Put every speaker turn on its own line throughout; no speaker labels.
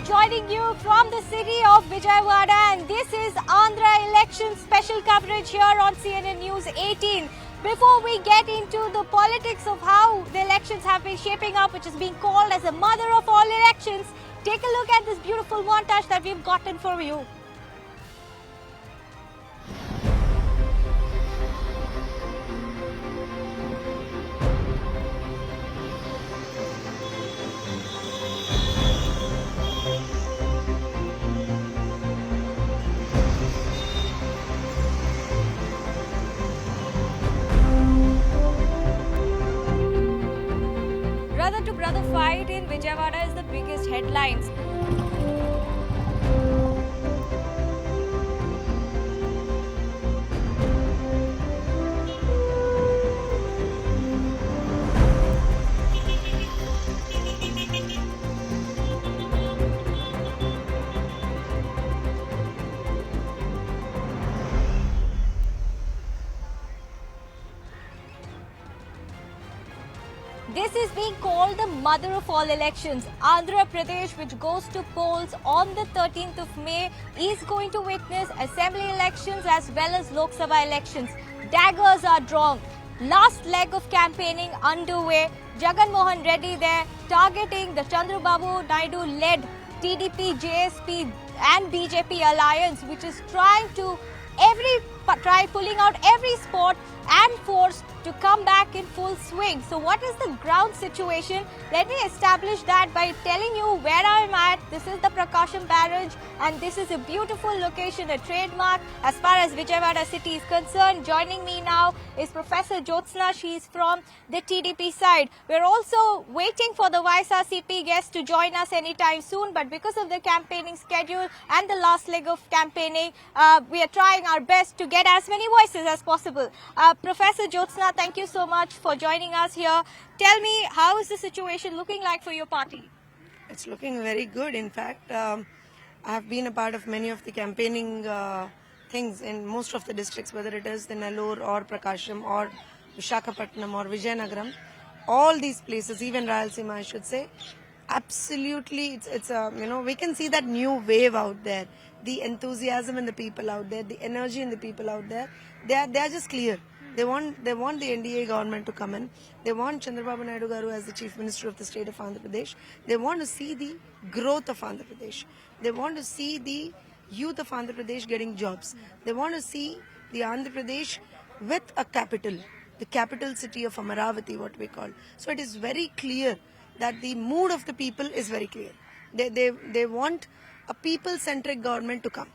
joining you from the city of Vijayawada, and this is Andhra election special coverage here on CNN News 18. Before we get into the politics of how the elections have been shaping up, which is being called as the mother of all elections, take a look at this beautiful montage that we've gotten for you. Brother to brother fight in Vijayawada is the biggest headlines. This is being called the mother of all elections. Andhra Pradesh, which goes to polls on the 13th of May, is going to witness assembly elections as well as Lok Sabha elections. Daggers are drawn. Last leg of campaigning underway. Jagan Mohan Reddy there targeting the Chandrababu Naidu-led TDP, JSP and BJP alliance, which is trying to pulling out every sport and force to come back in full swing. So what is the ground situation? Let me establish that by telling you where I am at. This is the Prakasham Barrage, and this is a beautiful location, a trademark as far as Vijayawada city is concerned. Joining me now is Professor Jyotsna. She is from the TDP side. We're also waiting for the YSRCP guest to join us anytime soon, but because of the campaigning schedule and the last leg of campaigning, we are trying our best to get as many voices as possible. Professor Jyotsna, thank you so much for joining us here. Tell me, how is the situation looking like for your party?
It's looking very good. In fact, I have been a part of many of the campaigning things in most of the districts, whether it is the Nellore or Prakasham or Visakhapatnam or Vijayanagaram. All these places, even Rayalaseema, I should say, absolutely, we can see that new wave out there. The enthusiasm in the people out there, the energy in the people out there, they are just clear. They want the NDA government to come in. They want Chandrababu Naidu Garu as the Chief Minister of the state of Andhra Pradesh. They want to see the growth of Andhra Pradesh. They want to see the youth of Andhra Pradesh getting jobs. They want to see the Andhra Pradesh with a capital, the capital city of Amaravati, what we call. So it is very clear that the mood of the people is very clear. They want a people-centric government to come.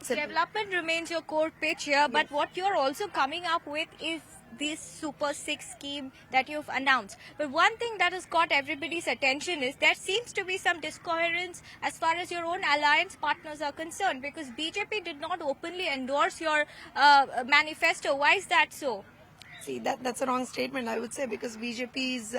Development remains your core pitch here, but what you're also coming up with is this Super 6 scheme that you've announced. But one thing that has caught everybody's attention is there seems to be some discoherence as far as your own alliance partners are concerned, because BJP did not openly endorse your manifesto. Why is that so?
See, that's a wrong statement, I would say, because BJP's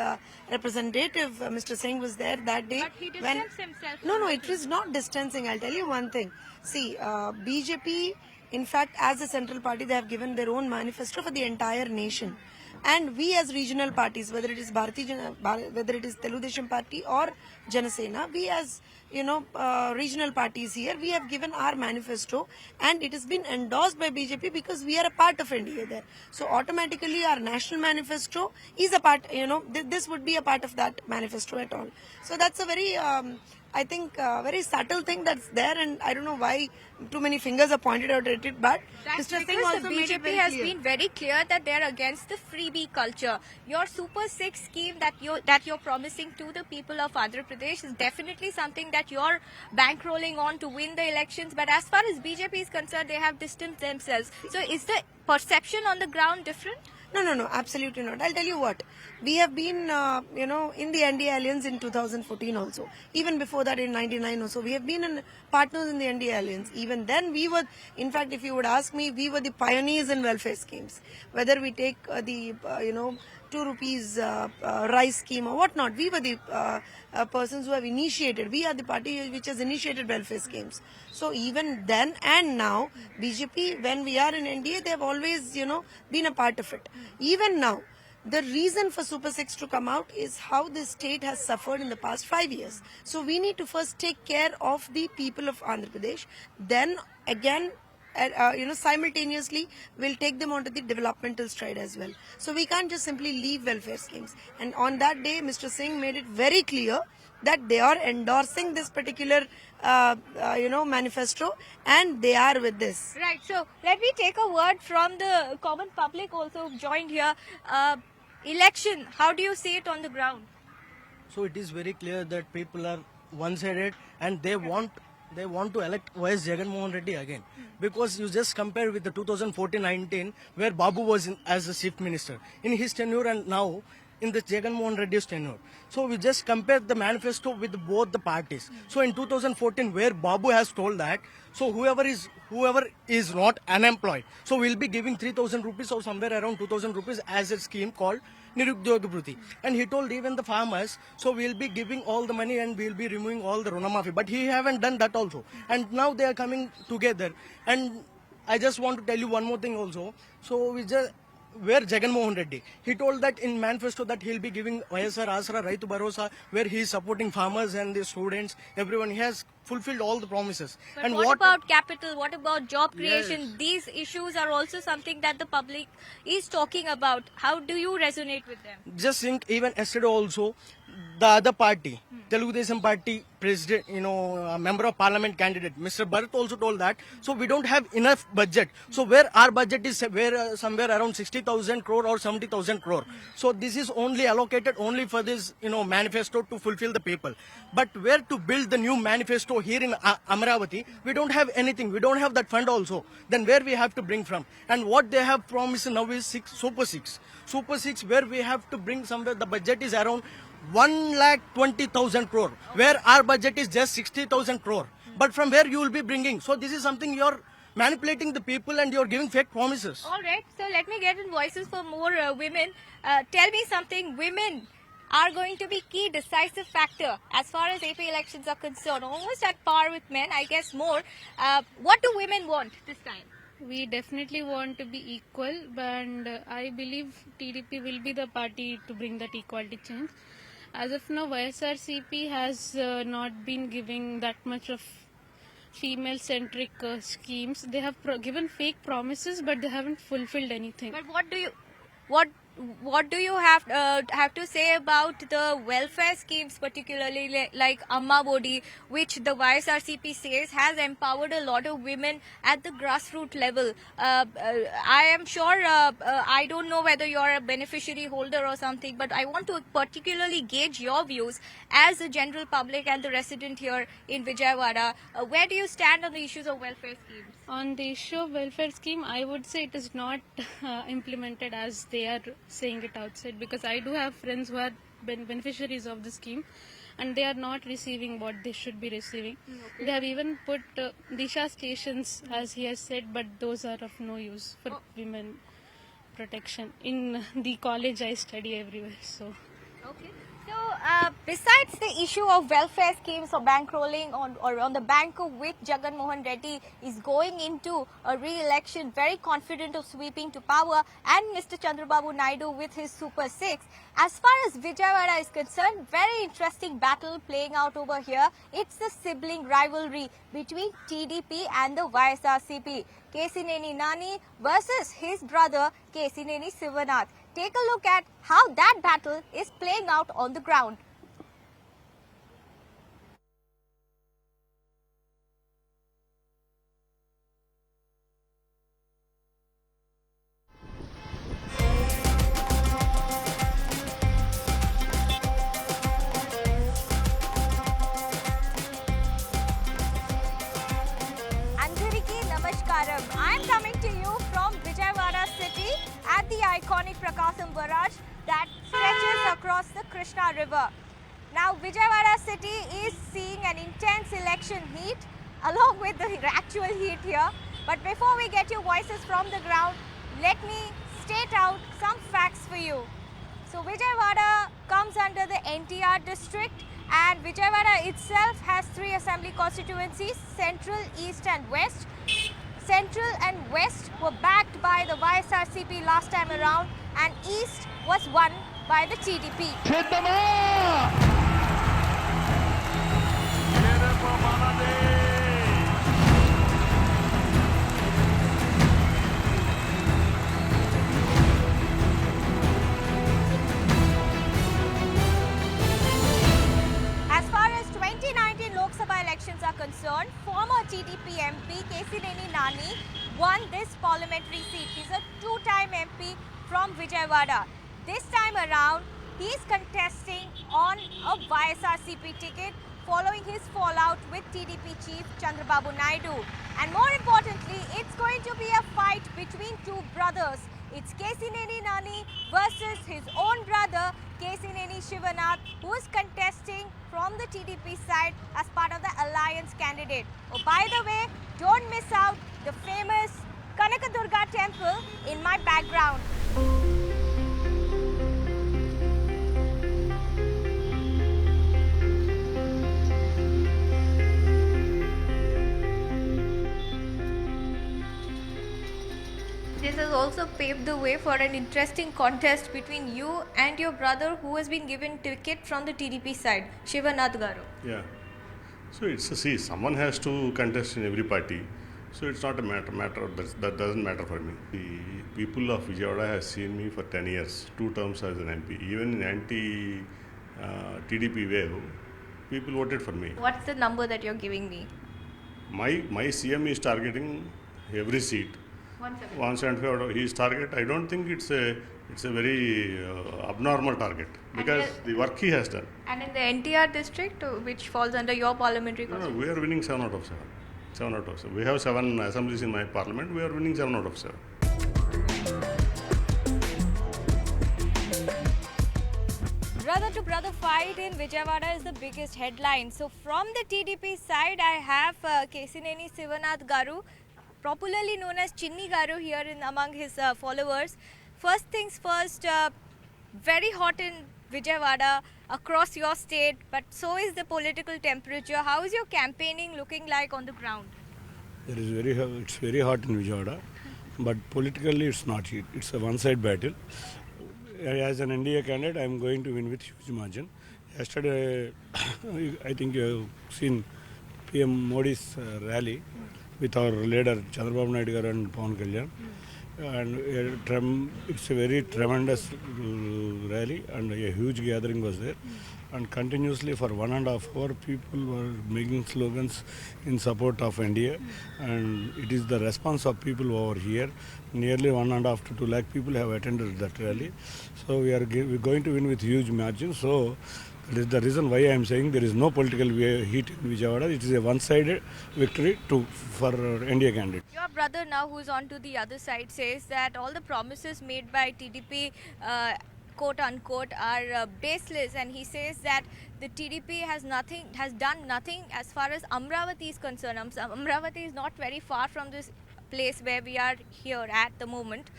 representative, Mr. Singh, was there that day.
But he distanced himself.
No, it was not distancing. I'll tell you one thing. See, BJP, in fact, as a central party, they have given their own manifesto for the entire nation. And we as regional parties, whether it is whether it is Telugudesam Party or Janasena, we as regional parties here, we have given our manifesto, and it has been endorsed by BJP because we are a part of NDA there. So automatically our national manifesto is a part, this would be a part of that manifesto at all. So that's a very, I think, very subtle thing that's there, and I don't know why too many fingers are pointed out at it, but
That's
Mr. Singh
because
also
the
made it
BJP
very
has
clear.
been very clear that they're against the freebie culture. Your Super 6 scheme that you're promising to the people of Andhra Pradesh is definitely something that you're bankrolling on to win the elections. But as far as BJP is concerned, they have distanced themselves. So is the perception on the ground different?
No, absolutely not. I'll tell you what. We have been, in the NDA alliance in 2014 also. Even before that in 99 also. We have been partners in the NDA alliance. Even then we were, in fact, if you would ask me, we were the pioneers in welfare schemes. Whether we take the 2 rupees rice scheme or whatnot. We were the persons who have initiated. We are the party which has initiated welfare schemes. So even then and now, BJP, when we are in NDA, they have always, been a part of it. Even now, the reason for Super 6 to come out is how the state has suffered in the past 5 years. So we need to first take care of the people of Andhra Pradesh. Then again, simultaneously we'll take them onto the developmental stride as well. So we can't just simply leave welfare schemes. And on that day, Mr. Singh made it very clear that they are endorsing this particular manifesto, and they are with this.
Right. So let me take a word from the common public also joined here. Election, how do you see it on the ground?
So it is very clear that people are one-sided and they want to elect YS Jagan Mohan Reddy again, because you just compare with the 2014-19 where Babu was as the chief minister in his tenure and now in the Jagan Mohan Reddy's tenure. So we just compare the manifesto with both the parties. So in 2014 where Babu has told that, so whoever is not unemployed, so we'll be giving 3,000 rupees or somewhere around 2,000 rupees as a scheme called Nirudyog Bhriti. And he told even the farmers, so we'll be giving all the money and we'll be removing all the Runamafi. But he haven't done that also. And now they are coming together. And I just want to tell you one more thing also. So where Jagan Mohan Reddy, he told that in manifesto that he'll be giving YSR Asra Raitu Bharosa, where he is supporting farmers and the students, everyone. He has fulfilled all the promises.
But
and
what about capital? What about job creation?
Yes.
These issues are also something that the public is talking about. How do you resonate with them?
Just think, even yesterday also, the other party, Telugu Desam party president, a member of parliament candidate, Mr. Bharat also told that, so we don't have enough budget. So where our budget is somewhere around 60,000 crore or 70,000 crore. So this is only allocated only for this, manifesto to fulfill the people. But where to build the new manifesto here in Amaravati, we don't have anything. We don't have that fund also. Then where we have to bring from? And what they have promised now is Super 6. Super 6 where we have to bring somewhere, the budget is around 1,20,000 crore, where our budget is just 60,000 crore. But from where you will be bringing? So this is something you're manipulating the people and you're giving fake promises.
All right. So let me get in voices for more women. Tell me something. Women are going to be key decisive factor as far as AP elections are concerned. Almost at par with men, I guess more. What do women want this time?
We definitely want to be equal, and I believe TDP will be the party to bring that equality change. As of now, YSRCP has not been giving that much of female-centric schemes. They have given fake promises, but they haven't fulfilled anything.
But what do you have to say about the welfare schemes, particularly like Amma Bodhi, which the YSRCP says has empowered a lot of women at the grassroots level? I am sure, I don't know whether you're a beneficiary holder or something, but I want to particularly gauge your views as a general public and the resident here in Vijayawada. Where do you stand on the issues of welfare schemes?
On the issue of welfare scheme, I would say it is not implemented as they are saying it outside, because I do have friends who are beneficiaries of the scheme and they are not receiving what they should be receiving. Okay. They have even put Disha stations, as he has said, but those are of no use for women protection. In the college I study everywhere, so.
Okay. So, besides the issue of welfare schemes or bankrolling on the bank of which Jagan Mohan Reddy is going into a re-election, very confident of sweeping to power, and Mr. Chandrababu Naidu with his Super 6. As far as Vijayawada is concerned, very interesting battle playing out over here. It's the sibling rivalry between TDP and the YSRCP. Kesineni Nani versus his brother Kesineni Sivanath. Take a look at how that battle is playing out on the ground. Anjariki Namaskaram. I am coming to you from Vijayawada city at the iconic Prakasam Barrage that stretches across the Krishna River. Now, Vijayawada city is seeing an intense election heat along with the actual heat here. But before we get your voices from the ground, let me state out some facts for you. So, Vijayawada comes under the NTR district, and Vijayawada itself has 3 assembly constituencies, Central, East and West. Central and West were backed by the YSRCP last time around, and East was won by the TDP. As far as 2019 Lok Sabha elections are concerned, former TDP MP Kesineni Nani won this parliamentary seat. He's a two-time MP from Vijayawada. This time around, he's contesting on a YSRCP ticket following his fallout with TDP chief Chandrababu Naidu. And more importantly, it's going to be a fight between two brothers. It's Kesineni Nani versus his own brother Kesineni Shivanath, who is contesting from the TDP side as part of the alliance candidate. Oh, by the way, don't miss out the famous Kanakadurga temple in my background. This has also paved the way for an interesting contest between you and your brother, who has been given ticket from the TDP side, Shivanath Garu.
Yeah. So see, someone has to contest in every party. So it's not a matter that doesn't matter for me. The people of Vijayawada have seen me for 10 years, 2 terms as an MP. Even in anti-TDP wave, people voted for me.
What's the number that you're giving me?
My CM is targeting every seat. 175. His target, I don't think it's a very abnormal target because the work he has done.
And in the NTR district, which falls under your parliamentary
No,
constituency?
we are winning 7 out of 7. 7 out of 7. We have 7 assemblies in my parliament. We are winning 7 out of 7.
Brother to brother fight in Vijayawada is the biggest headline. So from the TDP side, I have Kesineni Shivanath Garu, popularly known as Chinni Garu here among his followers. First things first, very hot in Vijayawada, across your state, but so is the political temperature. How is your campaigning looking like on the ground?
It's very hot in Vijayawada, but politically it's not heat. It's a one-side battle. As an NDA candidate, I am going to win with huge margin. Yesterday, I think you have seen PM Modi's rally with our leader Chandrababu Naidu garu and Pawan Kalyan. And it's a very tremendous rally, and a huge gathering was there. And continuously for 1.5 hours, people were making slogans in support of India. And it is the response of people over here. Nearly 1.5 to 2 lakh people have attended that rally. So we're going to win with huge margin. So that is the reason why I am saying there is no political heat in Vijayawada. It is a one-sided victory for India candidate.
Your brother now, who's on to the other side, says that all the promises made by TDP, quote unquote, are baseless, and he says that the TDP has done nothing as far as Amravati is concerned. Amravati is not very far from this place where we are here at the moment.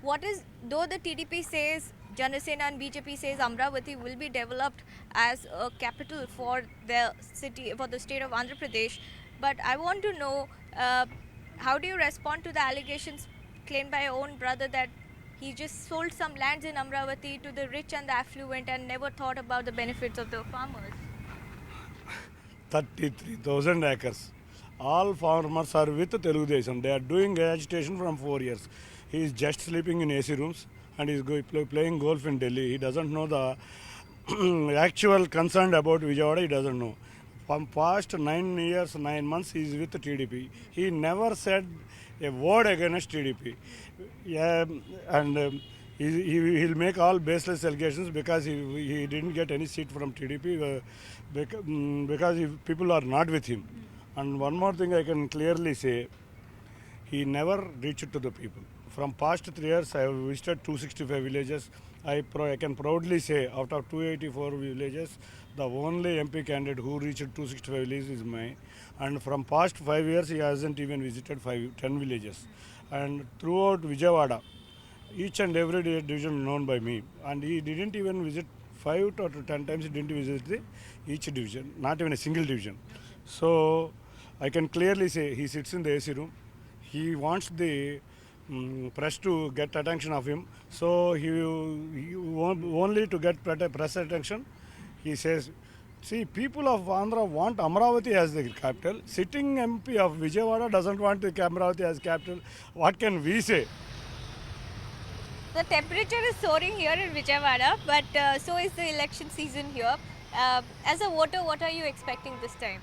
Though the TDP says, Janasena and BJP says Amravati will be developed as a capital for the state of Andhra Pradesh, but I want to know, how do you respond to the allegations claimed by your own brother that he just sold some lands in Amravati to the rich and the affluent and never thought about the benefits of the farmers?
33,000 acres. All farmers are with Telugu Desam. They are doing agitation from 4 years. He is just sleeping in AC rooms and he is playing golf in Delhi. He doesn't know the actual concern about Vijayawada. He doesn't know. From past 9 years, 9 months, he is with TDP. He never said a word against TDP. Yeah, and he'll make all baseless allegations because he didn't get any seat from TDP because people are not with him. And one more thing I can clearly say, he never reached to the people. From past 3 years, I have visited 265 villages. I can proudly say, out of 284 villages, the only MP candidate who reached 265 villages is mine. And from past 5 years, he hasn't even visited 10 villages. And throughout Vijayawada, each and every division known by me. And he didn't even visit 5 to 10 times, he didn't visit each division, not even a single division. So I can clearly say he sits in the AC room. he wants the press to get attention of him. So only to get press attention, he says, see, people of Andhra want Amravati as the capital. Sitting MP of Vijayawada doesn't want the Amravati as capital. What can we say?
The temperature is soaring here in Vijayawada, but so is the election season here. As a voter, what are you expecting this time?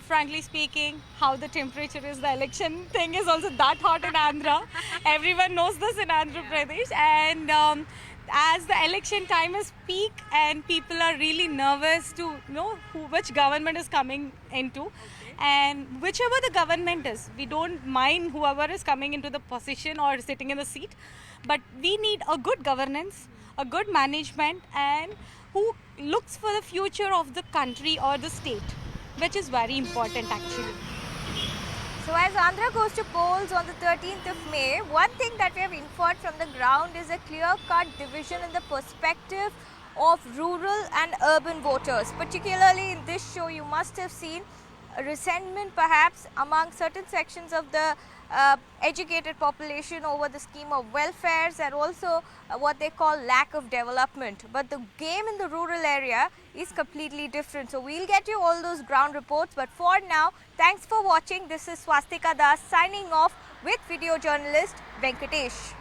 Frankly speaking, how the temperature is, the election thing is also that hot in Andhra. Everyone knows this in Andhra Pradesh, and as the election time is peak and people are really nervous to know which government is coming into, and whichever the government is, we don't mind whoever is coming into the position or sitting in the seat, but we need a good governance, a good management, and who looks for the future of the country or the state, which is very important actually.
So as Andhra goes to polls on the 13th of May, one thing that we have inferred from the ground is a clear-cut division in the perspective of rural and urban voters. Particularly in this show, you must have seen a resentment perhaps among certain sections of the educated population over the scheme of welfares and also what they call lack of development. But the game in the rural area is completely different. So we'll get you all those ground reports. But for now, thanks for watching. This is Swastika Das signing off with video journalist Venkatesh.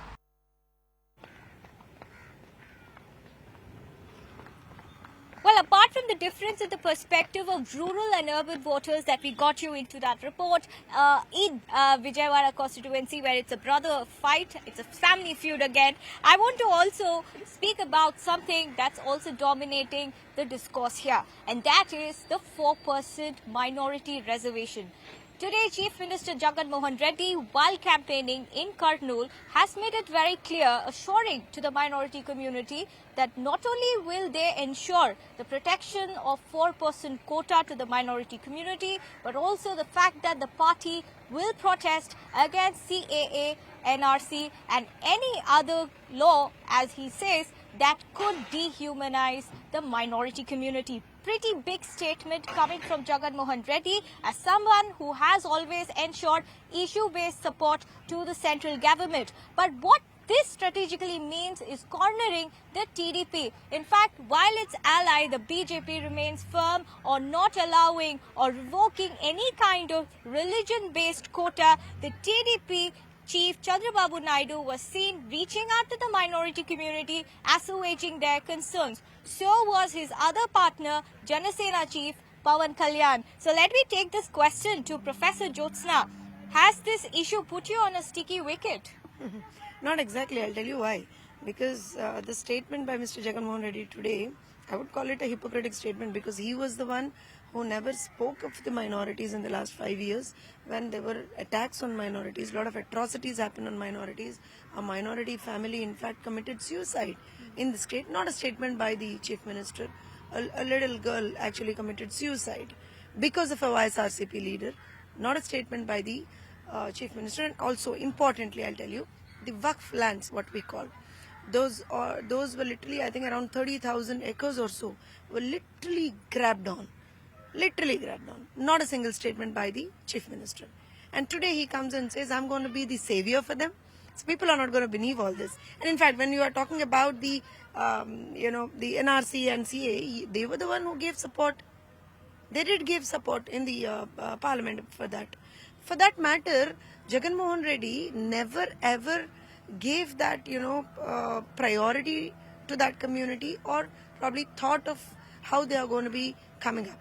Well, apart from the difference in the perspective of rural and urban voters that we got you into that report, in Vijayawada constituency where it's a brother fight, it's a family feud again, I want to also speak about something that's also dominating the discourse here, and that is the 4% minority reservation. Today, Chief Minister Jagan Mohan Reddy, while campaigning in Kurnool, has made it very clear, assuring to the minority community that not only will they ensure the protection of 4% quota to the minority community, but also the fact that the party will protest against CAA, NRC and any other law, as he says, that could dehumanize the minority community. Pretty big statement coming from Jagan Mohan Reddy as someone who has always ensured issue-based support to the central government. But what this strategically means is cornering the TDP. In fact, while its ally, the BJP, remains firm on not allowing or revoking any kind of religion-based quota, the TDP Chief Chandrababu Naidu was seen reaching out to the minority community, assuaging their concerns. So was his other partner, Janasena Chief Pawan Kalyan. So let me take this question to Professor Jyotsna. Has this issue put you on a sticky wicket?
Not exactly, I'll tell you why. Because the statement by Mr. Jagan Mohan Reddy today, I would call it a hypocritical statement, because he was the one who never spoke of the minorities in the last 5 years when there were attacks on minorities. A lot of atrocities happened on minorities. A minority family, in fact, committed suicide in the state. Not a statement by the Chief Minister. A little girl actually committed suicide because of a YSRCP leader. Not a statement by the Chief Minister. And also, importantly, I'll tell you, the Waqf lands, what we call. Those were literally, I think, around 30,000 acres or so, were literally grabbed on. Not a single statement by the Chief Minister. And today he comes and says, I'm going to be the savior for them. So people are not going to believe all this. And in fact, when you are talking about the, the NRC and CA, they were the one who gave support. They did give support in the parliament for that. For that matter, Jagan Mohan Reddy never ever gave that, priority to that community, or probably thought of how they are going to be coming up.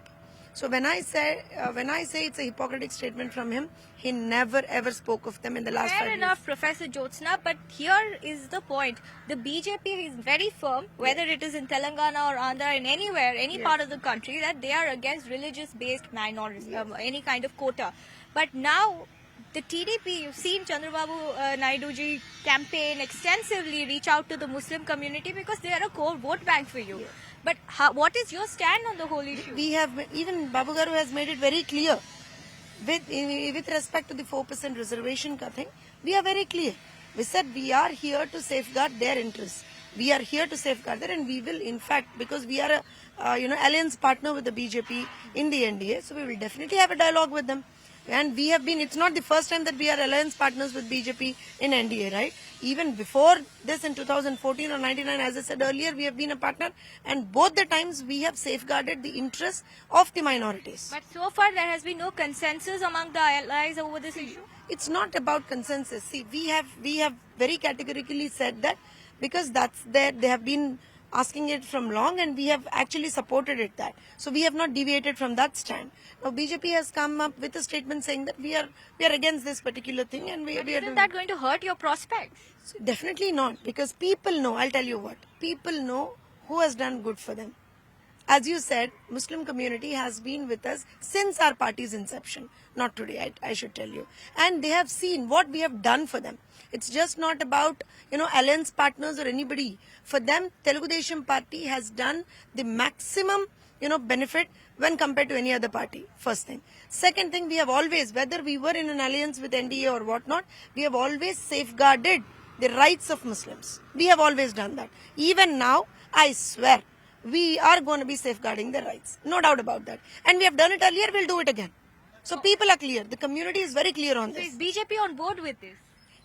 So when I say it's a hypocritical statement from him, he never ever spoke of them in the last 5 years.
Fair enough, Professor Jyotsna, but here is the point. The BJP is very firm, whether it is in Telangana or Andhra, in anywhere, any part of the country, that they are against religious-based minorities, any kind of quota. But now, the TDP, you've seen Chandrababu Naidu ji campaign extensively, reach out to the Muslim community because they are a core vote bank for you. But what is your stand on the whole issue?
We have, even Babu Garu has made it very clear with respect to the 4% reservation thing. We are very clear. We said we are here to safeguard their interests. We are here to safeguard that, and we will, in fact, because we are a alliance partner with the BJP in the NDA, so we will definitely have a dialogue with them. And we have been, it's not the first time that we are alliance partners with BJP in NDA, right? Even before this in 2014 or 99, as I said earlier, we have been a partner, and both the times we have safeguarded the interests of the minorities.
But so far there has been no consensus among the allies over this issue.
It's not about consensus. See, we have very categorically said that because that's there, they have been asking it from long, and we have actually supported it that. So we have not deviated from that stand. Now BJP has come up with a statement saying that we are against this particular thing, and we are
Isn't
doing
that going to hurt your prospects?
definitely not, because people know. I'll tell you what, people know who has done good for them. As you said, Muslim community has been with us since our party's inception. Not today, I should tell you. And they have seen what we have done for them. It's just not about, alliance partners or anybody. For them, Telugu Desam party has done the maximum, benefit when compared to any other party. First thing. Second thing, we have always, whether we were in an alliance with NDA or whatnot, we have always safeguarded the rights of Muslims. We have always done that. Even now, I swear, we are going to be safeguarding their rights. No doubt about that. And we have done it earlier, we'll do it again. So people are clear. The community is very clear on
So
this.
is BJP on board with this?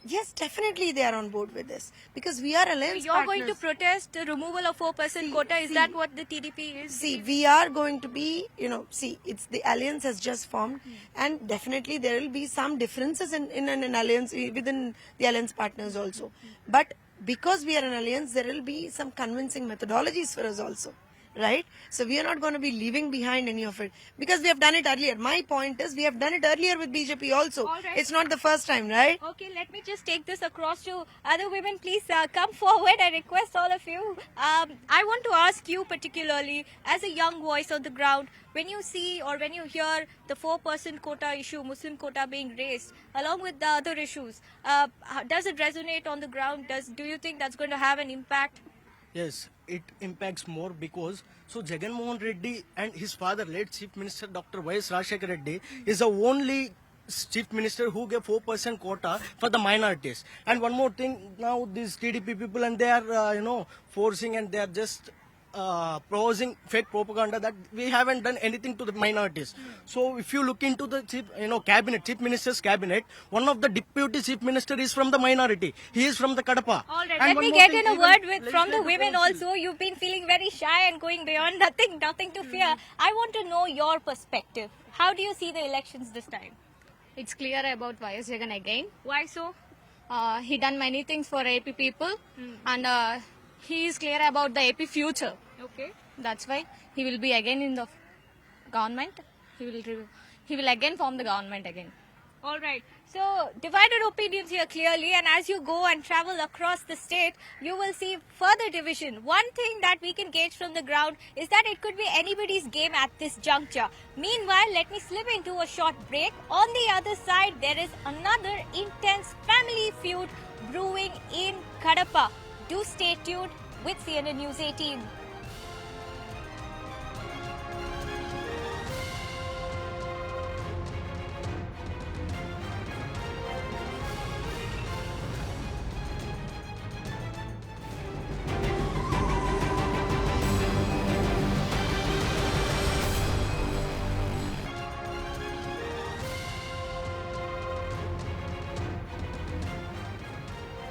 Yes, definitely they are on board with this. Because we are alliance
You're
partners.
going to protest the removal of 4% quota. Is that what the TDP is?
See, we are going to be, it's the alliance has just formed, and definitely there will be some differences in an alliance, within the alliance partners also. But because we are an alliance, there will be some convincing methodologies for us also. Right? So we are not going to be leaving behind any of it, because we have done it earlier. My point is, we have done it earlier with BJP also.
All right.
It's not the first time, right?
Okay, let me just take this across to other women. Please come forward. I request all of you. I want to ask you particularly, as a young voice on the ground, when you see or when you hear the 4% quota issue, Muslim quota being raised, along with the other issues, does it resonate on the ground? Do you think that's going to have an impact?
Yes, it impacts more because Jagan Mohan Reddy and his father, late Chief Minister Dr. Y.S. Rajshekar Reddy, is the only Chief Minister who gave 4% quota for the minorities. And one more thing, now these TDP people, and they are forcing, and they are just proposing fake propaganda that we haven't done anything to the minorities. So if you look into the Chief Minister's cabinet, one of the deputy Chief Minister is from the minority. He is from the Kadapa.
All right,
And
let
one
me
more
get
thing,
in a
even
word from the
legislative
women
council.
also. You've been feeling very shy and going beyond nothing to fear. I want to know your perspective. How do you see the elections this time?
It's clear about YS Jagan again.
Why so?
He done many things for AP people, and he is clear about the AP future.
Okay.
That's why he will be again in the government. He will again form the government again.
All right. So, divided opinions here clearly, and as you go and travel across the state, you will see further division. One thing that we can gauge from the ground is that it could be anybody's game at this juncture. Meanwhile, let me slip into a short break. On the other side, there is another intense family feud brewing in Kadapa. Do stay tuned with CNN News 18.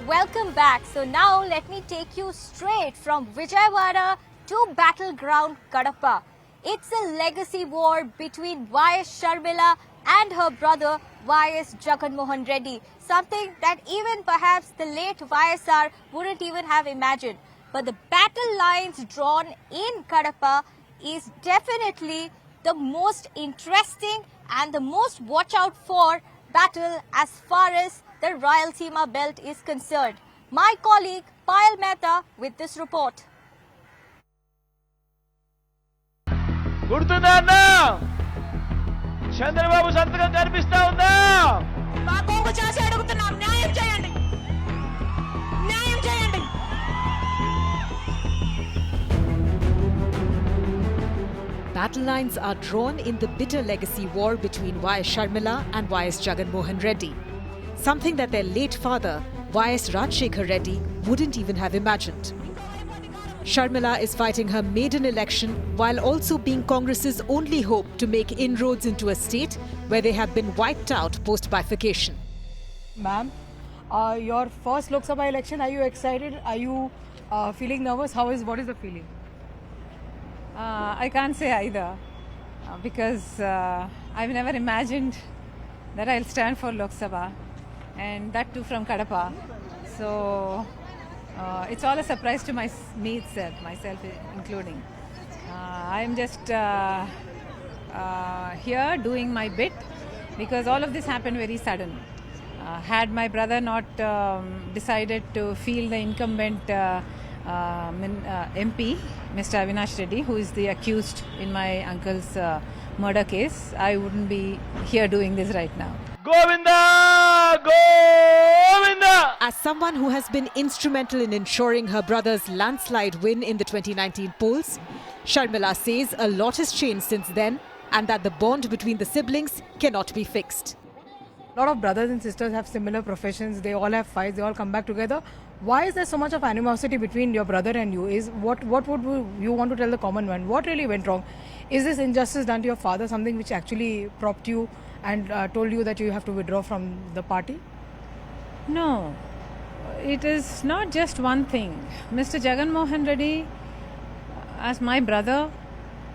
Welcome back. So now let me take you straight from Vijayawada to battleground Kadapa. It's a legacy war between Y.S. Sharmila and her brother Y.S. Jagan Mohan Reddy. Something that even perhaps the late YSR wouldn't even have imagined. But the battle lines drawn in Kadapa is definitely the most interesting and the most watch out for battle as far as the Rayalaseema belt is concerned. My colleague Payal Mehta with this report.
గుర్తుందా అన్న చంద్రబాబు సంతకం కనిపిస్తా ఉందా
మా కొంగు చేసి అడుగుతున్నాం, న్యాయం చేయండి, న్యాయం చేయండి.
Battle lines are drawn in the bitter legacy war between Y.S. Sharmila and Y.S. Jagan Mohan Reddy. Something that their late father, Y.S. Rajshekar Reddy, wouldn't even have imagined. Sharmila is fighting her maiden election while also being Congress's only hope to make inroads into a state where they have been wiped out post-bifurcation.
Ma'am, your first Lok Sabha election, are you excited? Are you feeling nervous? What is the feeling?
I can't say either because I've never imagined that I'll stand for Lok Sabha, and that too from Kadapa. So it's all a surprise to me itself, myself including. I'm just here doing my bit because all of this happened very sudden. Had my brother not decided to field the incumbent MP, Mr. Avinash Reddy, who is the accused in my uncle's murder case, I wouldn't be here doing this right now.
Govinda! Govinda!
As someone who has been instrumental in ensuring her brother's landslide win in the 2019 polls, Sharmila says a lot has changed since then and that the bond between the siblings cannot be fixed.
A lot of brothers and sisters have similar professions. They all have fights. They all come back together. Why is there so much of animosity between your brother and you? What would you want to tell the common man? What really went wrong? Is this injustice done to your father something which actually propped you and told you that you have to withdraw from the party?
No, it is not just one thing. Mr. Jagan Mohan Reddy, as my brother,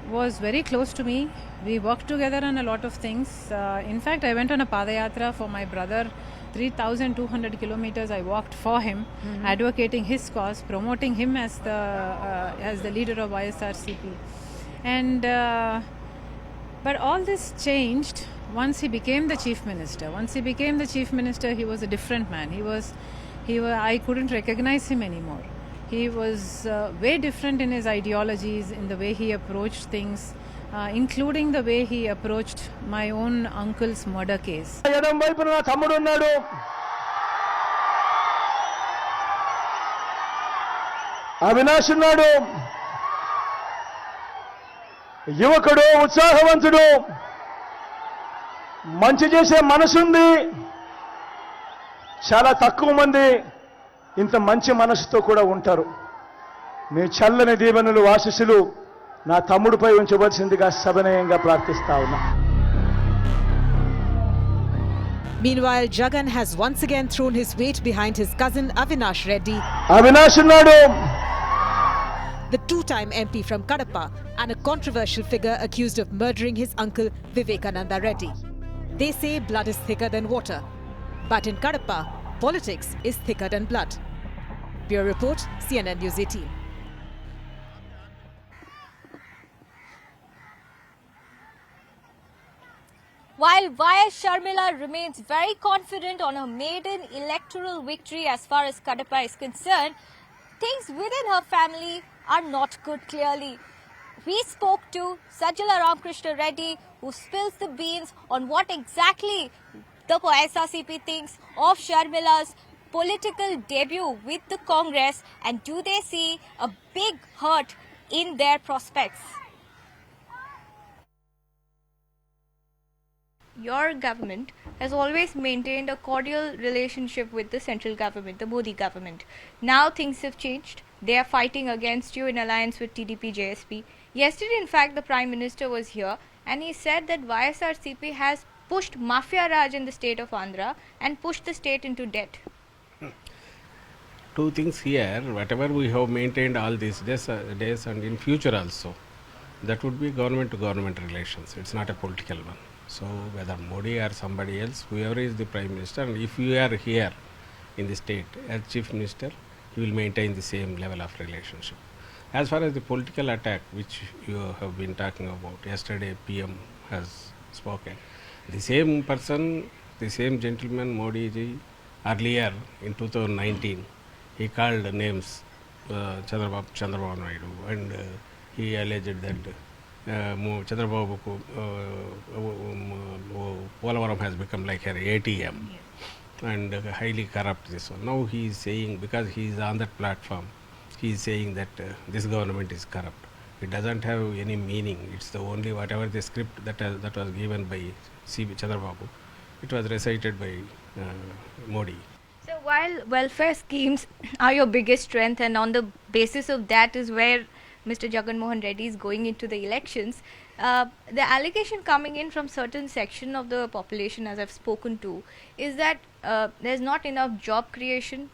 was very close to me. We worked together on a lot of things. In fact, I went on a Padayatra for my brother. 3,200 kilometers I walked for him, advocating his cause, promoting him as the leader of YSRCP. And but all this changed once he became the chief minister. Once he became the chief minister, he was a different man. I couldn't recognize him anymore. He was way different in his ideologies, in the way he approached things, including the way he approached my own uncle's murder case.
ఎడం వైపున నా తమ్ముడు ఉన్నాడు. అవినాష్ ఉన్నాడు. యువకుడు, ఉత్సాహవంతుడు, మంచి చేసే మనసుంది. చాలా తక్కువ మంది ఇంత మంచి మనసుతో కూడా ఉంటారు. మీ చల్లని దీవెనలు, ఆశీస్సులు నా తమ్ముడిపై ఉంచవలసిందిగా సవినయంగా ప్రార్థిస్తా ఉన్నా.
Meanwhile, Jagan has once again thrown his weight behind his cousin Avinash Reddy,
Avinash ఉన్నాడు.
the two-time MP from Kadapa and a controversial figure accused of murdering his uncle Vivekananda Reddy. They say blood is thicker than water. But in Kadapa, politics is thicker than blood. Bureau Report, CNN News 18.
While YS Sharmila remains very confident on her maiden electoral victory as far as Kadapa is concerned, things within her family are not good clearly. We spoke to Sajjala Ramkrishna Reddy, who spills the beans on what exactly the YSRCP thinks of Sharmila's political debut with the Congress, and do they see a big hurt in their prospects.
Your government has always maintained a cordial relationship with the central government, the Modi government. Now things have changed. They are fighting against you in alliance with TDP JSP. Yesterday, in fact, the Prime Minister was here and he said that YSRCP has pushed Mafia Raj in the state of Andhra and pushed the state into debt.
Two things here, whatever we have maintained all these days and in future also, that would be government to government relations. It's not a political one. So whether Modi or somebody else, whoever is the Prime Minister, and if you are here in the state as Chief Minister, you will maintain the same level of relationship. As far as the political attack which you have been talking about, yesterday PM has spoken. The same person, the same gentleman, Modi ji, earlier in 2019, he called names Chandrababu Naidu, and he alleged that Chandrababu Polavaram has become like an ATM and highly corrupt this one. Now he is saying, because he is on that platform, he is saying that this government is corrupt. It doesn't have any meaning. It's the only whatever the script that was given by C.B. Chandrababu, it was recited by Modi.
So while welfare schemes are your biggest strength, and on the basis of that is where Mr. Jagan Mohan Reddy is going into the elections, the allegation coming in from certain section of the population, as I've spoken to, is that there's not enough job creation,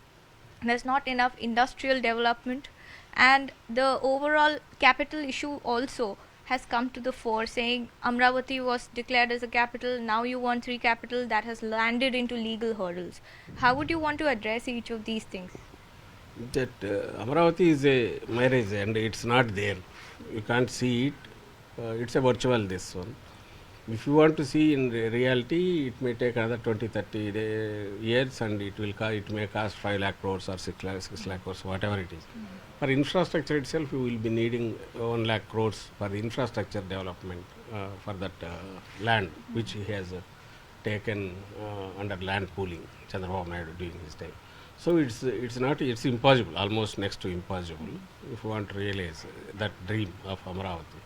there's not enough industrial development, and the overall capital issue also has come to the fore, saying Amravati was declared as a capital, now you want 3 capital, that has landed into legal hurdles. How would you want to address each of these things?
That Amravati is a marriage and it's not there. You can't see it. It's a virtual this one. If you want to see in reality, it may take another 20-30 years and it may cost 5 lakh crores or 6 lakh crores, whatever it is. For infrastructure itself, you will be needing 1 lakh crores for the infrastructure development for that land which he has taken under land pooling, Chandrababu Naidu during his time. So it's impossible, almost next to impossible, if you want to realize that dream of Amravati.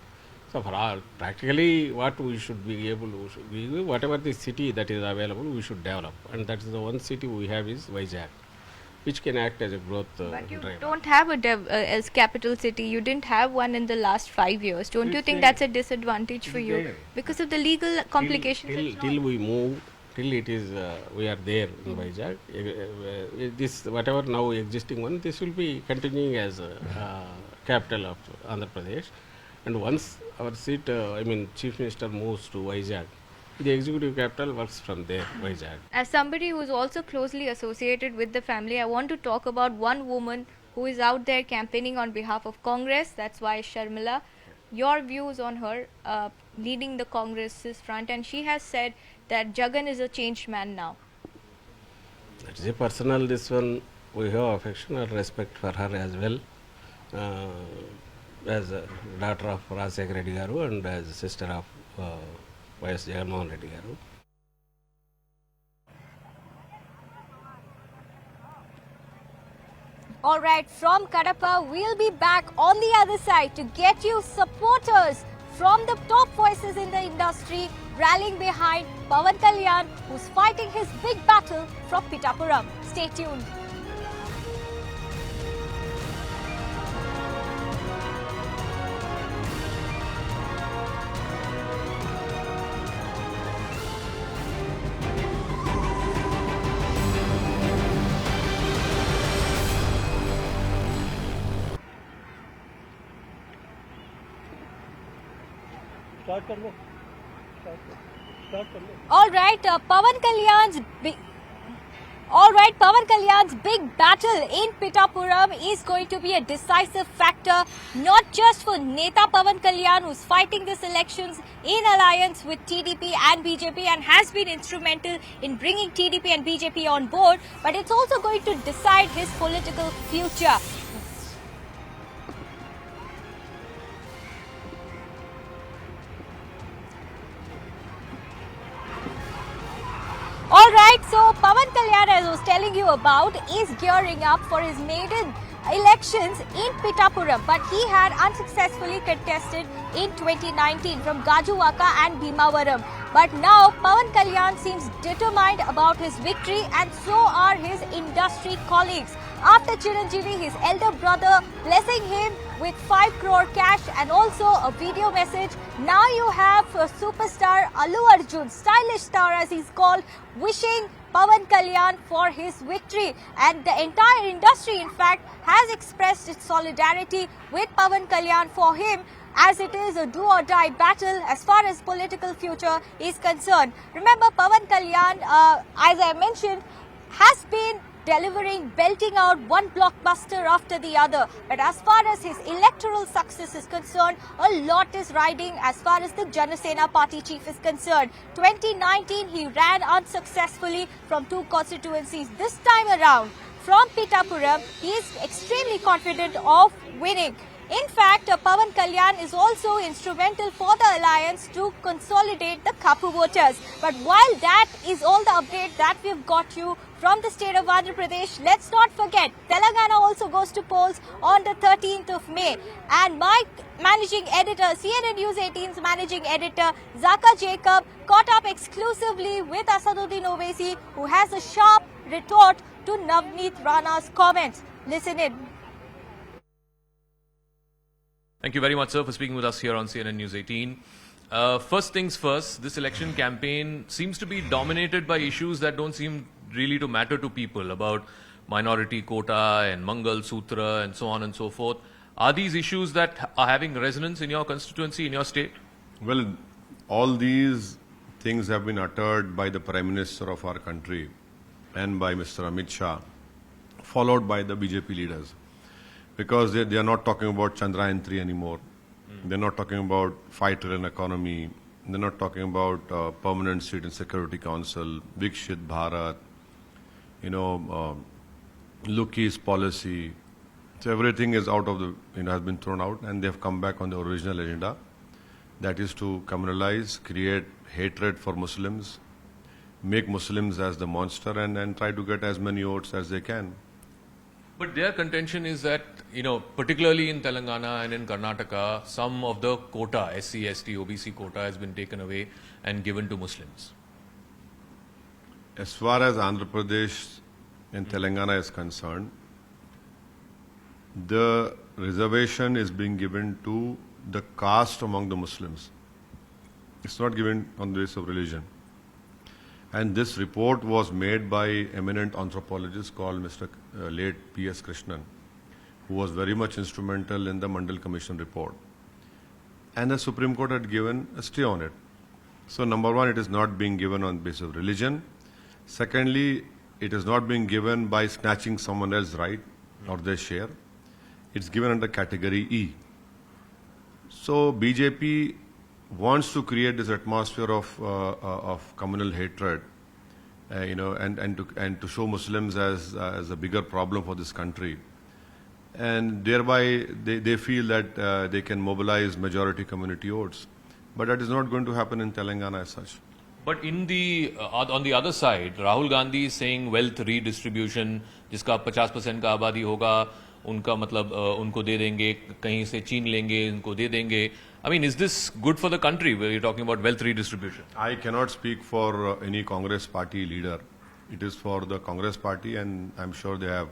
So for all, practically what we should be able to, whatever the city that is available, we should develop. And that is the one city we have is Vizag, which can act as a growth
But you
driver.
don't have a as capital city. You didn't have one in the last 5 years. Don't you think that's a disadvantage for you
there.
because of the legal complications?
Till we move, till it is we are there in Vizag. This whatever now existing one, this will be continuing as capital of Andhra Pradesh. And once our seat, Chief Minister moves to Vizag, the executive capital works from there, Vizag.
As somebody who is also closely associated with the family, I want to talk about one woman who is out there campaigning on behalf of Congress. That's why Sharmila. Your views on her leading the Congress's front, and she has said that Jagan is a changed man now.
That is a personal this one. We have affection and respect for her as well. As a daughter of Rajశేఖర Reddy Garu and as a sister of Y.S. Jagan Mohan Reddy Garu.
Alright, from Kadapa, we'll be back on the other side to get you supporters from the top voices in the industry rallying behind Pawan Kalyan, who's fighting his big battle from Pittapuram. Stay tuned. Alright, Pawan Kalyan's big battle in Pittapuram is going to be a decisive factor, not just for Neta Pawan Kalyan, who's fighting these elections in alliance with TDP and BJP and has been instrumental in bringing TDP and BJP on board, but it's also going to decide his political future. Alright, so Pawan Kalyan, as I was telling you about, is gearing up for his maiden elections in Pittapuram, but he had unsuccessfully contested in 2019 from Gajuwaka and Bhimavaram. But now Pawan Kalyan seems determined about his victory, and so are his industry colleagues. After Chiranjeevi, his elder brother, blessing him with 5 crore cash and also a video message, now you have superstar Allu Arjun, stylish star as he's called, wishing Pawan Kalyan for his victory. And the entire industry, in fact, has expressed its solidarity with Pawan Kalyan for him, as it is a do-or-die battle as far as political future is concerned. Remember, Pawan Kalyan, as I mentioned, has been delivering, belting out one blockbuster after the other. But as far as his electoral success is concerned, a lot is riding as far as the Janasena party chief is concerned. 2019, he ran unsuccessfully from 2 constituencies. This time around, from Pittapuram, he is extremely confident of winning. In fact, Pawan Kalyan is also instrumental for the alliance to consolidate the Kapu voters. But while that is all the update that we've got you from the state of Andhra Pradesh, let's not forget, Telangana also goes to polls on the 13th of May. And my managing editor, CNN News 18's managing editor, Zaka Jacob, caught up exclusively with Asaduddin Owaisi, who has a sharp retort to Navneet Rana's comments. Listen in.
Thank you very much, sir, for speaking with us here on CNN News 18. First things first, this election campaign seems to be dominated by issues that don't seem really to matter to people, about minority quota and Mangal Sutra and so on and so forth. Are these issues that are having resonance in your constituency, in your state?
Well, all these things have been uttered by the Prime Minister of our country and by Mr. Amit Shah, followed by the BJP leaders. Because they are not talking about Chandrayaan 3 anymore. They're not talking about 5 trillion economy. They're not talking about permanent seat in Security Council, Vikshit Bharat, Lookie's policy. So everything is out of the, has been thrown out, and they've come back on the original agenda. That is to communalize, create hatred for Muslims, make Muslims as the monster, and try to get as many votes as they can.
But their contention is that, particularly in Telangana and in Karnataka, some of the quota, SC, ST, OBC quota has been taken away and given to Muslims.
As far as Andhra Pradesh and Telangana is concerned, the reservation is being given to the caste among the Muslims. It's not given on the basis of religion. And this report was made by eminent anthropologist called Mr. Late P.S. Krishnan, who was very much instrumental in the Mandal Commission report. And the Supreme Court had given a stay on it. So number one, it is not being given on the basis of religion. Secondly, it is not being given by snatching someone else's right or their share. It's given under category E. So BJP wants to create this atmosphere of communal hatred, and to show Muslims as a bigger problem for this country, and thereby they feel that they can mobilize majority community votes, but that is not going to happen in Telangana as such.
But in the on the other side, Rahul Gandhi is saying wealth redistribution, जिसका 50% का आबादी होगा, उनका मतलब उनको दे देंगे, कहीं से छीन लेंगे, उनको दे देंगे. I mean, is this good for the country where you're talking about wealth redistribution?
I cannot speak for any Congress party leader. It is for the Congress party, and I'm sure they have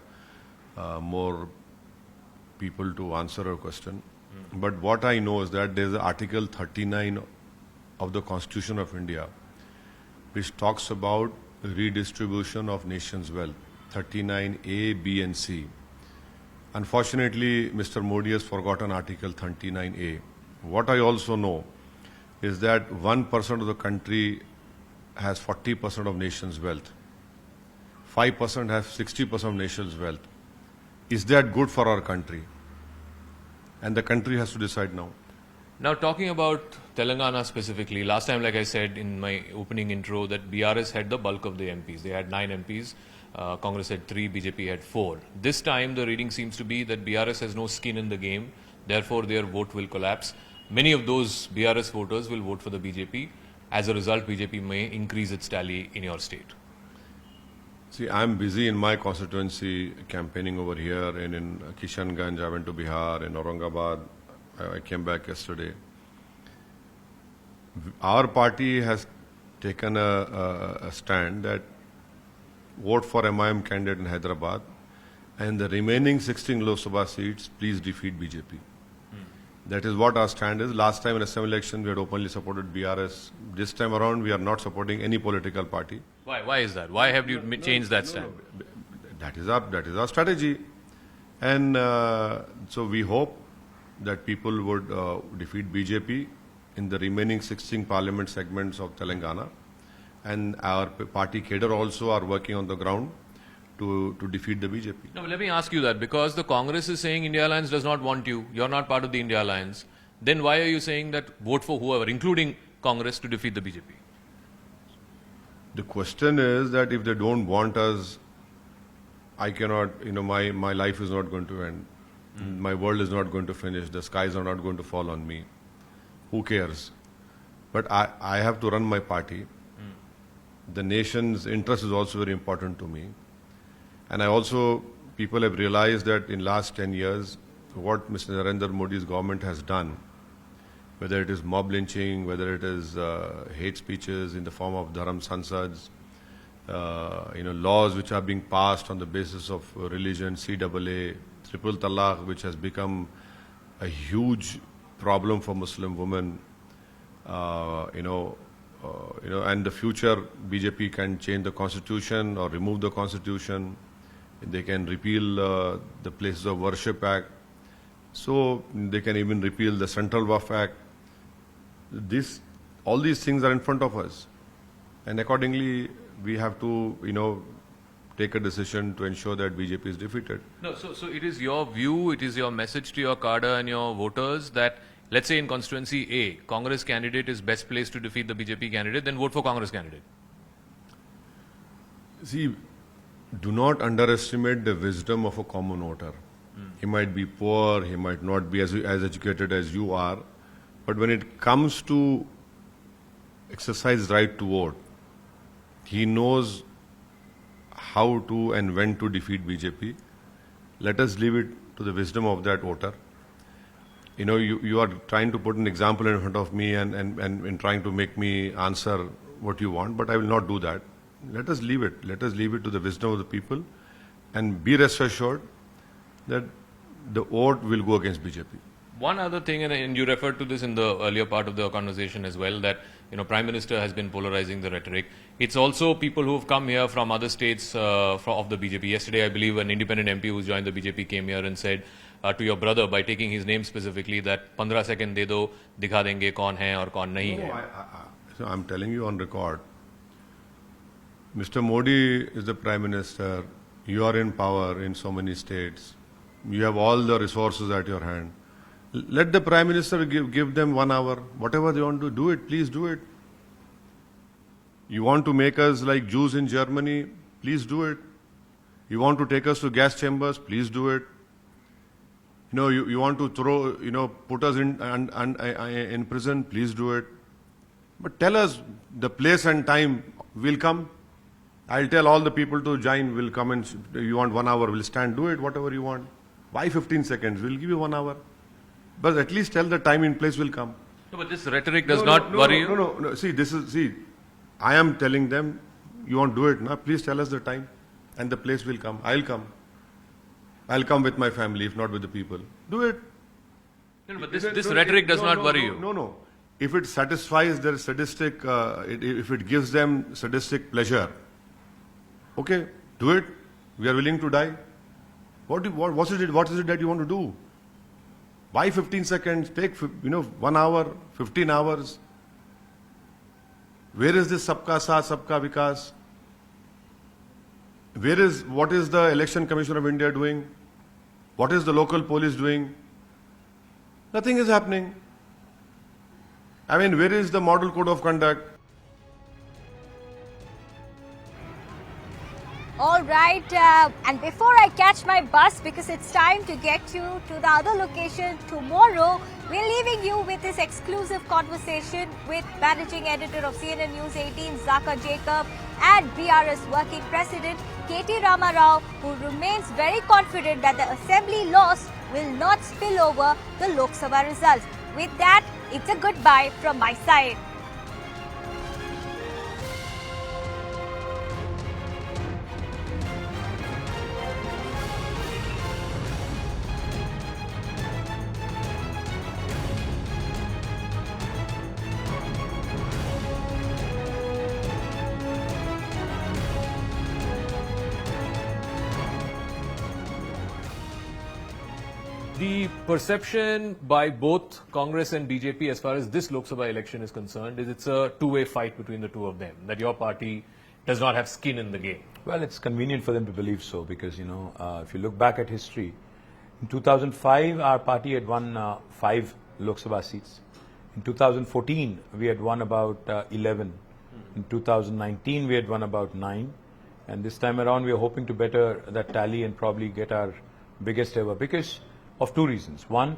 more people to answer your question. But what I know is that there's Article 39 of the Constitution of India, which talks about redistribution of nation's wealth, 39A, B and C. Unfortunately, Mr. Modi has forgotten Article 39A. What I also know is that 1% of the country has 40% of nation's wealth. 5% have 60% of nation's wealth. Is that good for our country? And the country has to decide now.
Now, talking about Telangana specifically, last time, like I said in my opening intro, that BRS had the bulk of the MPs. They had 9 MPs. Congress had 3, BJP had 4. This time, the reading seems to be that BRS has no skin in the game. Therefore, their vote will collapse. Many of those BRS voters will vote for the BJP. As a result, BJP may increase its tally in your state.
See, I'm busy in my constituency campaigning over here, and in Kishanganj, I went to Bihar, in Aurangabad, I came back yesterday. Our party has taken a stand that vote for MIM candidate in Hyderabad, and the remaining 16 Lok Sabha seats, please defeat BJP. That is what our stand is. Last time in assembly election, we had openly supported BRS. This time around, we are not supporting any political party.
Why? Why is that? Why have you changed that stand?
That is our strategy. And so we hope that people would defeat BJP in the remaining 16 parliament segments of Telangana. And our party cadre also are working on the ground to defeat the BJP.
Now, let me ask you that, because the Congress is saying India Alliance does not want you, you're not part of the India Alliance, then why are you saying that vote for whoever, including Congress, to defeat the BJP?
The question is that if they don't want us, I cannot, my life is not going to end. My world is not going to finish. The skies are not going to fall on me. Who cares? But I have to run my party. The nation's interest is also very important to me. And people have realized that in last 10 years, what Mr. Narendra Modi's government has done, whether it is mob lynching, whether it is hate speeches in the form of Dharam Sansads, laws which are being passed on the basis of religion, CAA, triple talaq, which has become a huge problem for Muslim women. And the future BJP can change the constitution or remove the constitution. They can repeal the Places of Worship Act. So they can even repeal the Central Waqf Act. All these things are in front of us. And accordingly, we have to, take a decision to ensure that BJP is defeated.
No, so it is your view, it is your message to your cadre and your voters that, let's say in constituency A, Congress candidate is best placed to defeat the BJP candidate, then vote for Congress candidate.
See, do not underestimate the wisdom of a common voter. He might be poor, he might not be as educated as you are, but when it comes to exercise right to vote, he knows how to and when to defeat BJP. Let us leave it to the wisdom of that voter. You are trying to put an example in front of me and trying to make me answer what you want, but I will not do that. Let us leave it. Let us leave it to the wisdom of the people, and be rest assured that the vote will go against BJP.
One other thing, and you referred to this in the earlier part of the conversation as well, that Prime Minister has been polarizing the rhetoric. It's also people who have come here from other states of the BJP. Yesterday, I believe an independent MP who's joined the BJP came here and said to your brother, by taking his name specifically, that 15 second de do, dikha denge kaun hai aur kaun nahi hai.
So I'm telling you on record, Mr. Modi is the Prime Minister. You are in power in so many states. You have all the resources at your hand. Let the Prime Minister give them 1 hour. Whatever they want to do it, please do it. You want to make us like Jews in Germany, please do it. You want to take us to gas chambers, please do it. You want to put us in prison, please do it. But tell us the place and time, we'll come. I'll tell all the people to join, we'll come, and you want 1 hour, we'll stand, do it, whatever you want. Why 15 seconds? We'll give you 1 hour. But at least tell the time in place will come.
No, but this rhetoric does not worry you?
No. See, I am telling them, you won't do it, now please tell us the time and the place will come. I'll come. I'll come with my family, if not with the people. Do it.
No, but this rhetoric does not worry you.
No. If it satisfies their sadistic, if it gives them sadistic pleasure, okay, do it. We are willing to die. What is it that you want to do? Why 15 seconds? Take 1 hour, 15 hours. Where is this sabka saath, sabka vikas? What is the Election Commission of India doing? What is the local police doing? Nothing is happening. Where is the model code of conduct?
All right, and before I catch my bus, because it's time to get you to the other location tomorrow, we're leaving you with this exclusive conversation with Managing Editor of CNN News 18, Zakir Jacob, and BRS Working President, K.T. Rama Rao, who remains very confident that the Assembly loss will not spill over the Lok Sabha results. With that, it's a goodbye from my side.
The perception by both Congress and BJP as far as this Lok Sabha election is concerned is it's a two-way fight between the two of them, that your party does not have skin in the game.
Well, it's convenient for them to believe so because, if you look back at history, in 2005, our party had won 5 Lok Sabha seats. In 2014, we had won about 11. In 2019, we had won about 9. And this time around, we are hoping to better that tally and probably get our biggest ever because of 2 reasons. One,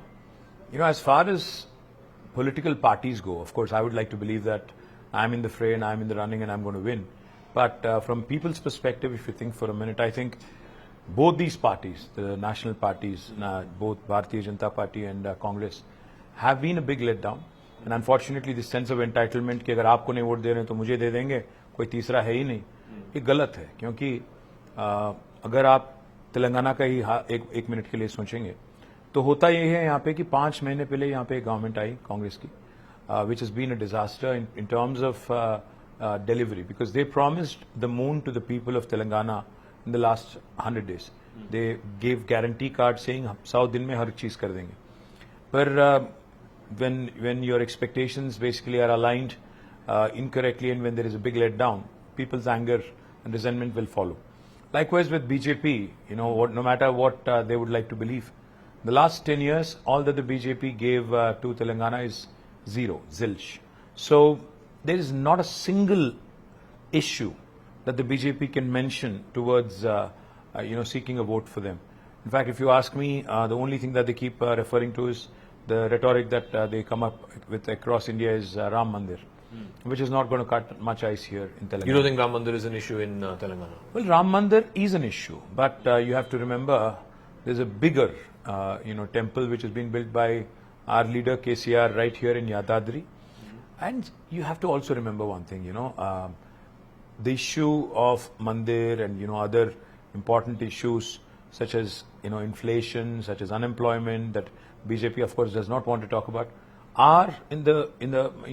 as far as political parties go, of course, I would like to believe that I'm in the fray and I'm in the running and I'm going to win. But from people's perspective, if you think for a minute, I think both these parties, the national parties, both Bharatiya Janata Party and Congress, have been a big letdown. And unfortunately, this sense of entitlement कि अगर आपको नहीं vote दे रहे हैं तो मुझे दे देंगे, कोई तीसरा है ही नहीं. ये गलत है, क्योंकि अगर आप तेलंगाना का ही एक मिनट के लिए सोचेंगे तो होता ये है यहाँ पे कि 5 महीने पहले यहाँ पे गवर्नमेंट आई कांग्रेस की, which has been a disaster in terms of delivery, because they promised the moon to the people of Telangana in the last 100 days. They gave guarantee card saying 100 दिन में हर चीज कर देंगे. But when your expectations basically are aligned incorrectly, and when there is a big letdown, people's anger and resentment will follow. Likewise with BJP, no matter what they would like to believe, the last 10 years, all that the BJP gave to Telangana is zero, zilch. So there is not a single issue that the BJP can mention towards, seeking a vote for them. In fact, if you ask me, the only thing that they keep referring to is the rhetoric that they come up with across India is Ram Mandir, which is not going to cut much ice here in Telangana.
You don't think Ram Mandir is an issue in Telangana?
Well, Ram Mandir is an issue, but you have to remember there's a bigger, temple which has been built by our leader KCR right here in Yadadri. And you have to also remember one thing, the issue of Mandir and, other important issues such as, inflation, such as unemployment, that BJP of course does not want to talk about, are in the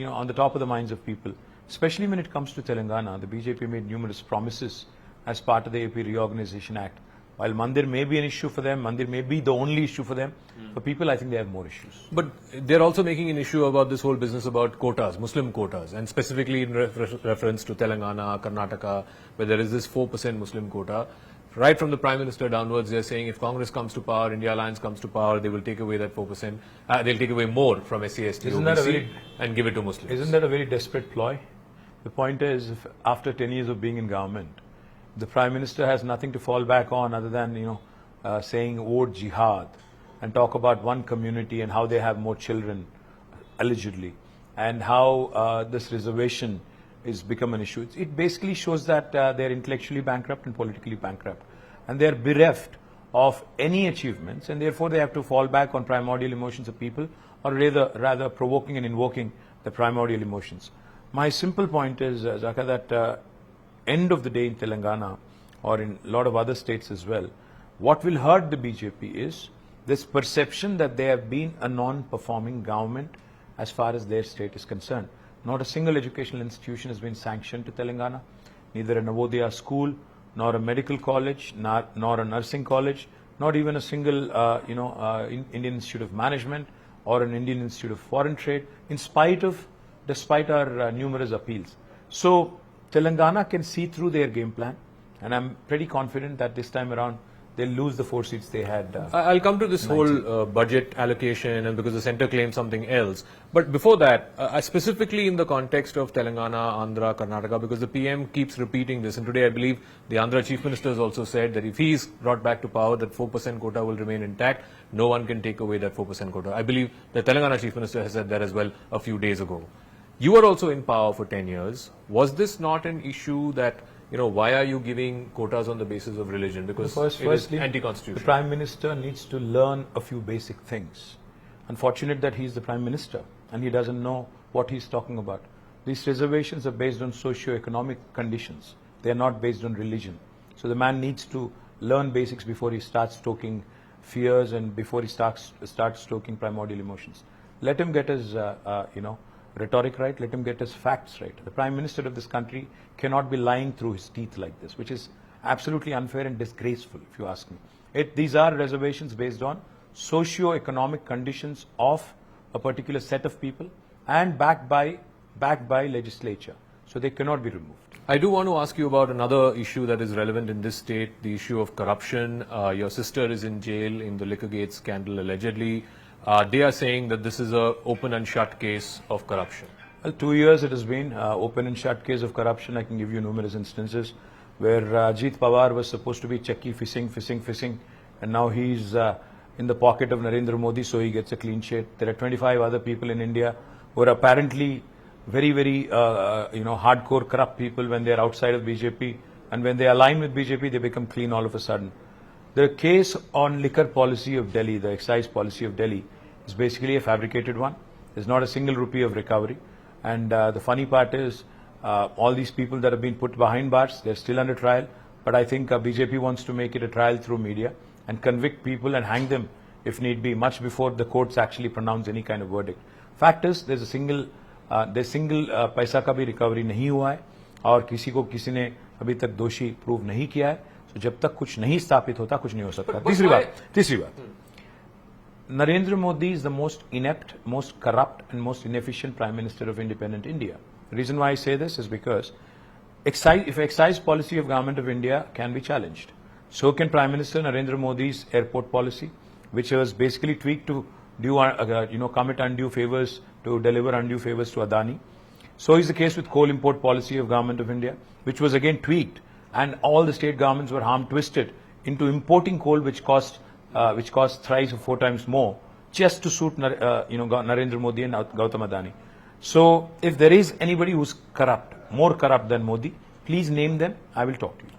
on the top of the minds of people. Especially when it comes to Telangana, the BJP made numerous promises as part of the AP Reorganization Act. While Mandir may be an issue for them, Mandir may be the only issue for them, for people I think they have more issues.
But they're also making an issue about this whole business about quotas, Muslim quotas, and specifically in reference to Telangana, Karnataka, where there is this 4% Muslim quota. Right from the Prime Minister downwards, they're saying if Congress comes to power, India Alliance comes to power, they will take away that 4%. They'll take away more from SC/ST, OBC and give it to Muslims.
Isn't that a very desperate ploy? The point is, if after 10 years of being in government, the Prime Minister has nothing to fall back on other than, saying vote jihad and talk about one community and how they have more children, allegedly, and how this reservation is become an issue. It basically shows that they're intellectually bankrupt and politically bankrupt, and they're bereft of any achievements, and therefore they have to fall back on primordial emotions of people, or rather provoking and invoking the primordial emotions. My simple point is, Zaka, that end of the day in Telangana or in a lot of other states as well, what will hurt the BJP is this perception that they have been a non-performing government as far as their state is concerned. Not a single educational institution has been sanctioned to Telangana, neither a Navodaya school, nor a medical college, nor a nursing college, not even a single Indian Institute of Management or an Indian Institute of Foreign Trade, despite our numerous appeals. So Telangana can see through their game plan, and I'm pretty confident that this time around they'll lose the 4 seats they had.
I'll come to this whole budget allocation, and because the centre claims something else. But before that, specifically in the context of Telangana, Andhra, Karnataka, because the PM keeps repeating this, and today I believe the Andhra Chief Minister has also said that if he's brought back to power, that 4% quota will remain intact. No one can take away that 4% quota. I believe the Telangana Chief Minister has said that as well a few days ago. You were also in power for 10 years. Was this not an issue that, why are you giving quotas on the basis of religion? Because
Firstly,
anti-constitutional.
The Prime Minister needs to learn a few basic things. Unfortunate that he's the Prime Minister and he doesn't know what he's talking about. These reservations are based on socio-economic conditions. They are not based on religion. So the man needs to learn basics before he starts stoking fears and before he starts stoking primordial emotions. Let him get his, rhetoric right, let him get his facts right. The Prime Minister of this country cannot be lying through his teeth like this, which is absolutely unfair and disgraceful, if you ask me. These are reservations based on socio-economic conditions of a particular set of people and backed by legislature. So they cannot be removed.
I do want to ask you about another issue that is relevant in this state, the issue of corruption. Your sister is in jail in the Liquorgate scandal, allegedly. They are saying that this is an open and shut case of corruption.
Well, 2 years it has been open and shut case of corruption. I can give you numerous instances where Ajit Pawar was supposed to be checky fishing, and now he's in the pocket of Narendra Modi, so he gets a clean sheet. There are 25 other people in India who are apparently very, very, hardcore corrupt people when they are outside of BJP, and when they align with BJP, they become clean all of a sudden. The case on liquor policy of Delhi, the excise policy of Delhi, is basically a fabricated one. There's not a single rupee of recovery. And the funny part is, All these people that have been put behind bars, they're still under trial. But I think BJP wants to make it a trial through media and convict people and hang them if need be, much before the courts actually pronounce any kind of verdict. Fact is, there's single पैसा का भी recovery नहीं हुआ है और किसी को किसी ने अभी तक दोषी प्रूव नहीं किया है. तो जब तक कुछ नहीं स्थापित होता कुछ नहीं हो सकता. तीसरी बात, Narendra Modi is the most inept, most corrupt and most inefficient Prime Minister of independent India. The reason why I say this is because if excise policy of Government of India can be challenged, so can Prime Minister Narendra Modi's airport policy, which was basically tweaked to do, commit undue favors, to deliver undue favors to Adani. So is the case with coal import policy of Government of India, which was again tweaked, and all the state governments were arm twisted into importing coal, which cost thrice or four times more, just to suit Narendra Modi and Gautam Adani. So if there is anybody who's corrupt, more corrupt than Modi, please name them. I will talk to you.